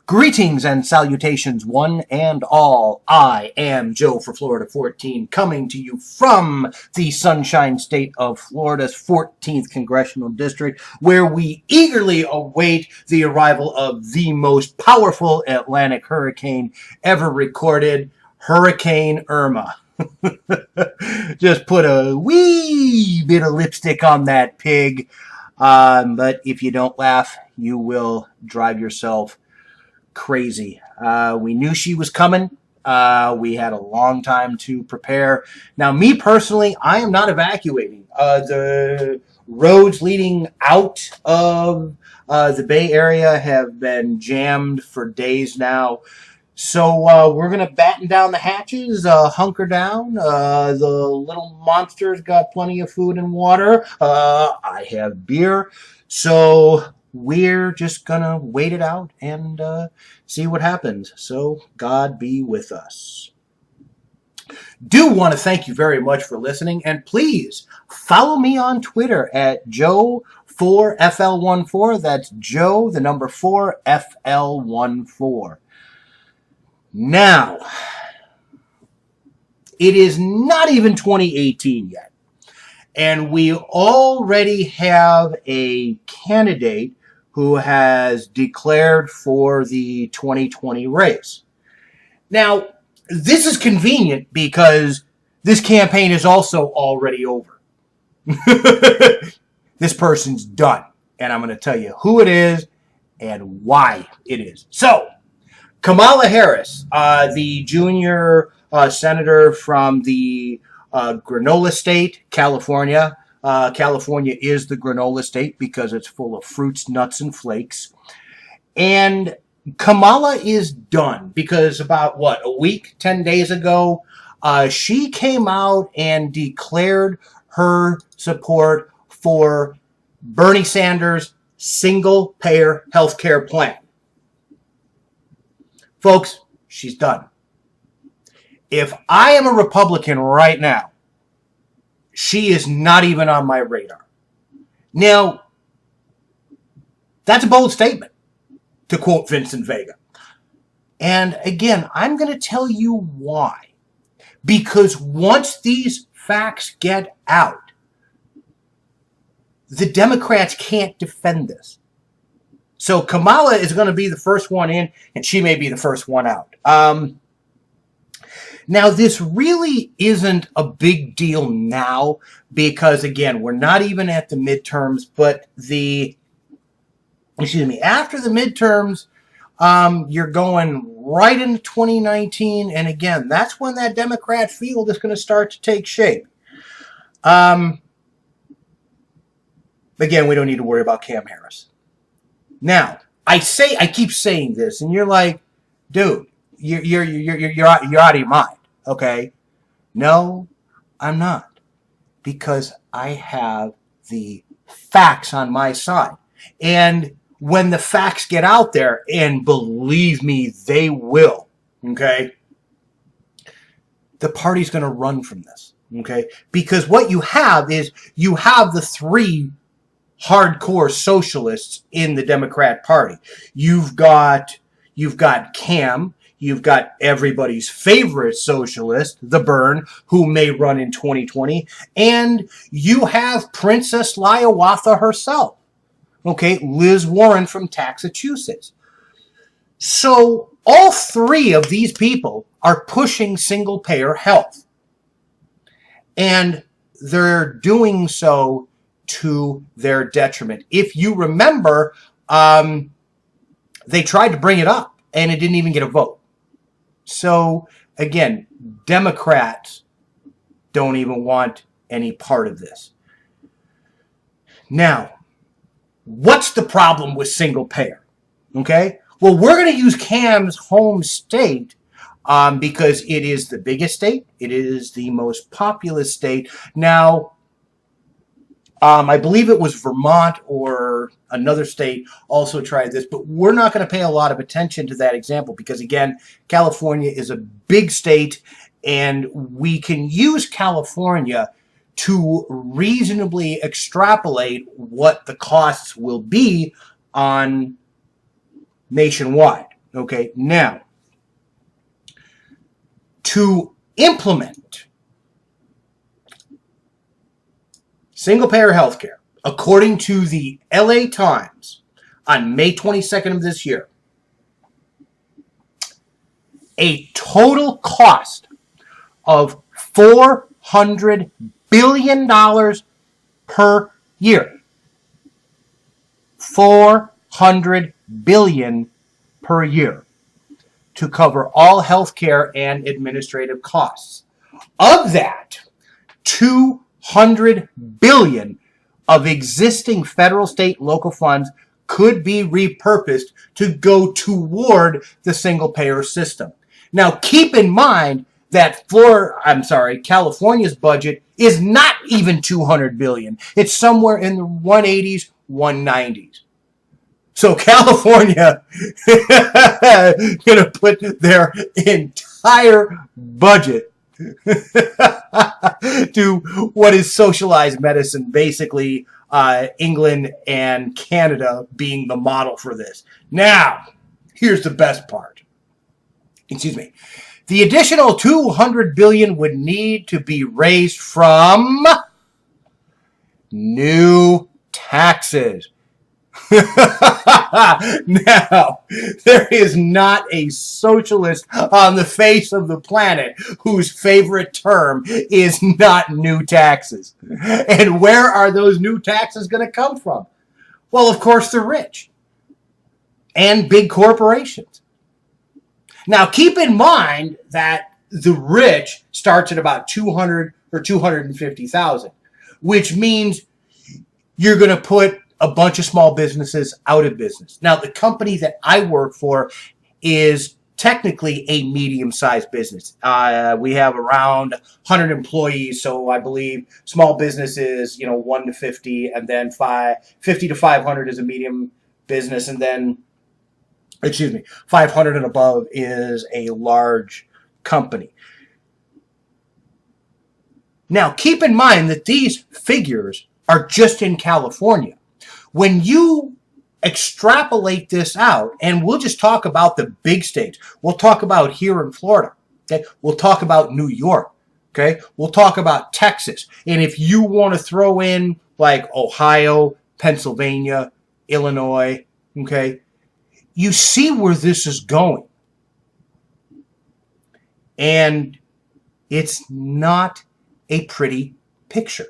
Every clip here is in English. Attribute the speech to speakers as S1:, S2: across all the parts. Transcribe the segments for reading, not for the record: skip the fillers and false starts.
S1: Greetings and salutations, one and all. I am Joe for Florida 14, coming to you from the Sunshine State of Florida's 14th Congressional District, where we eagerly await the arrival of the most powerful Atlantic hurricane ever recorded, Hurricane Irma. Just put a wee bit of lipstick on that pig, but if you don't laugh, you will drive yourself crazy. We knew she was coming. We had a long time to prepare. Now, me personally, I am not evacuating. The roads leading out of the Bay Area have been jammed for days now. So we're going to batten down the hatches, hunker down. The little monster's got plenty of food and water. I have beer. So we're just going to wait it out and see what happens. So God be with us. Do want to thank you very much for listening. And please follow me on Twitter at Joe4FL14. That's Joe, the number 4, FL14. Now, it is not even 2018 yet. And we already have a candidate who has declared for the 2020 race. Now, this is convenient because this campaign is also already over. This person's done. And I'm going to tell you who it is and why it is. So, Kamala Harris, the junior senator from the Granola State, California. California is the granola state because it's full of fruits, nuts, and flakes. And Kamala is done because about, a week, 10 days ago, she came out and declared her support for Bernie Sanders' single-payer health care plan. Folks, she's done. If I am a Republican right now, she is not even on my radar. Now, that's a bold statement, to quote Vincent Vega. And again, I'm going to tell you why. Because once these facts get out, the Democrats can't defend this. So Kamala is going to be the first one in, and she may be the first one out. Now, this really isn't a big deal now because, again, we're not even at the midterms, but after the midterms, you're going right into 2019, and again, that's when that Democrat field is going to start to take shape. Again, we don't need to worry about Cam Harris. Now, I keep saying this, and you're like, dude, you're out of your mind, okay? No, I'm not, because I have the facts on my side. And when the facts get out there, and believe me, they will, okay, the party's going to run from this, okay? Because what you have is you have the three hardcore socialists in the Democrat Party. You've got Cam. You've got everybody's favorite socialist, the Byrne, who may run in 2020. And you have Princess Hiawatha herself. Okay, Liz Warren from Massachusetts. So all three of these people are pushing single-payer health. And they're doing so to their detriment. If you remember, they tried to bring it up, and it didn't even get a vote. So, again, Democrats don't even want any part of this. Now, what's the problem with single payer? Okay? Well, we're going to use Cam's home state because it is the biggest state. It is the most populous state. Now, I believe it was Vermont or another state also tried this, but we're not going to pay a lot of attention to that example because, again, California is a big state, and we can use California to reasonably extrapolate what the costs will be on nationwide. Okay, now, to implement single-payer healthcare, according to the LA Times on May 22nd of this year, a total cost of $400 billion per year. $400 billion per year to cover all healthcare and administrative costs. Of that, $200 billion of existing federal, state, local funds could be repurposed to go toward the single-payer system. Now, keep in mind that California's budget is not even $200 billion. It's somewhere in the 180s, 190s. So California going to put their entire budget to what is socialized medicine, basically England and Canada being the model for this. Now, here's the best part. Excuse me. The additional $200 billion would need to be raised from new taxes. Now, there is not a socialist on the face of the planet whose favorite term is not new taxes. And where are those new taxes going to come from? Well, of course, the rich and big corporations. Now, keep in mind that the rich starts at about 200 or 250,000, which means you're going to put a bunch of small businesses out of business. Now, the company that I work for is technically a medium-sized business. We have around 100 employees, so I believe small business is 1 to 50, and then 50 to 500 is a medium business, and then 500 and above is a large company. Now, keep in mind that these figures are just in California. When you extrapolate this out, and we'll just talk about the big states. We'll talk about here in Florida. Okay? We'll talk about New York. Okay? We'll talk about Texas. And if you want to throw in like Ohio, Pennsylvania, Illinois, okay, you see where this is going. And it's not a pretty picture.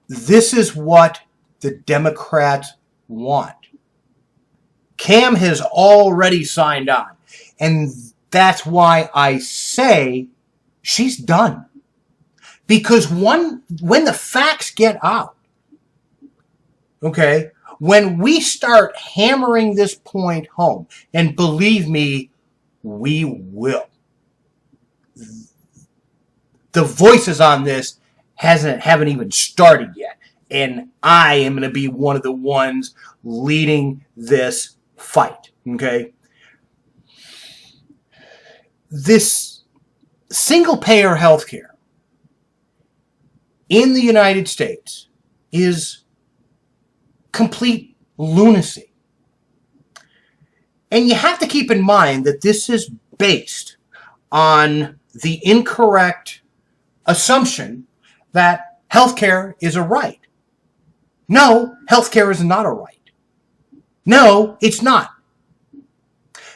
S1: This is what the Democrats want. Cam has already signed on. And that's why I say she's done. Because when the facts get out, okay, when we start hammering this point home, and believe me, we will. The voices on this haven't even started yet. And I am going to be one of the ones leading this fight. Okay? This single-payer healthcare in the United States is complete lunacy. And you have to keep in mind that this is based on the incorrect assumption that healthcare is a right. No, healthcare is not a right. No, it's not.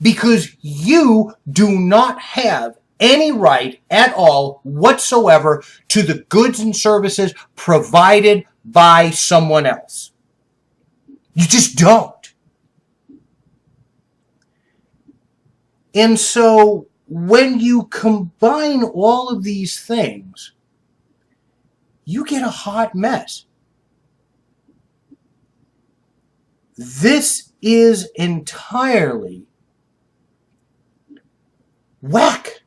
S1: Because you do not have any right at all whatsoever to the goods and services provided by someone else. You just don't. And so when you combine all of these things, you get a hot mess. This is entirely whack.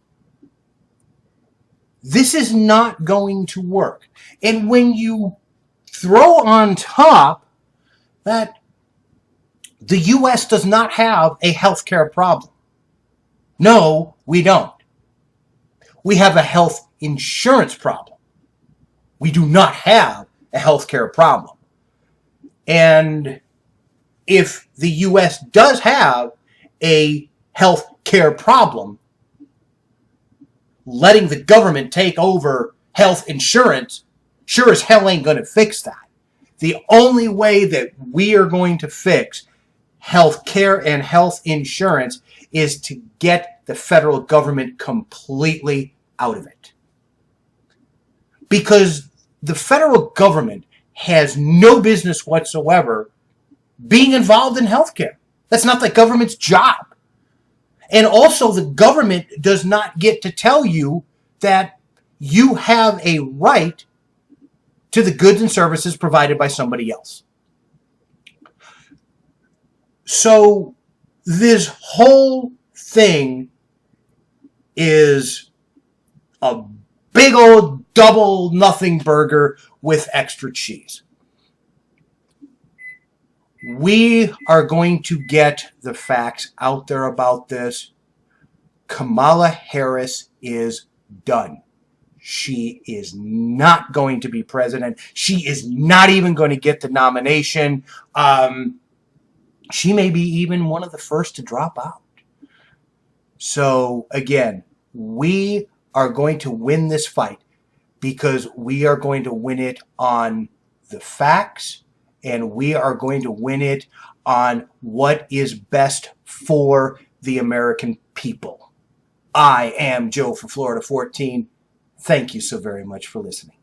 S1: This is not going to work. And when you throw on top that the U.S. does not have a healthcare problem. No, we don't. We have a health insurance problem. We do not have a healthcare problem. And if the U.S. does have a health care problem, letting the government take over health insurance sure as hell ain't going to fix that. The only way that we are going to fix health care and health insurance is to get the federal government completely out of it. Because the federal government has no business whatsoever being involved in healthcare. That's not the government's job. And also, the government does not get to tell you that you have a right to the goods and services provided by somebody else. So this whole thing is a big old double nothing burger with extra cheese. We are going to get the facts out there about this. Kamala Harris is done. She is not going to be president. She is not even going to get the nomination. She may be even one of the first to drop out. So again, we are going to win this fight because we are going to win it on the facts, and we are going to win it on what is best for the American people. I am Joe for Florida 14. Thank you so very much for listening.